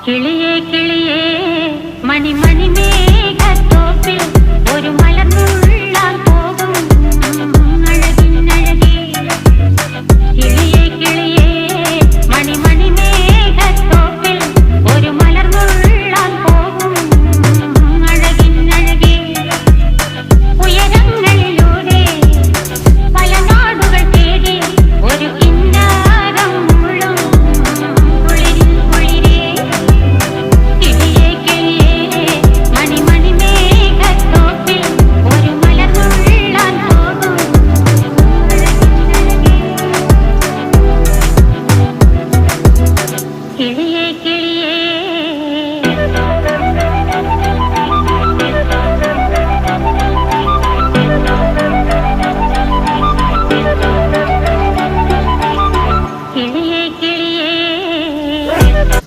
കിളിയേ കിളിയേ മണിമണി മേഘത്തോപ്പിൽ ഒരു മലർന്നുള്ളാൻ പോകും അഴകിനഴകേ. കിളിയേ കിളിയേ മണിമണി മേഘത്തോപ്പിൽ ഒരു മലർന്നുള്ളാൻ പോകും അഴകിനഴകേ. ഉയരങ്ങളിലൂടെ പല നാടുകൾ തേടി ഒരു കിന്നാരം മുഴും കുളിരിൽ കുളിരേ. കിളിയേ കിളിയേ മണിമണി മേഘത്തോപ്പിൽ ഒരു മലർന്നുള്ളാൻ പോകും അഴകിനഴകേ. കിളിയേ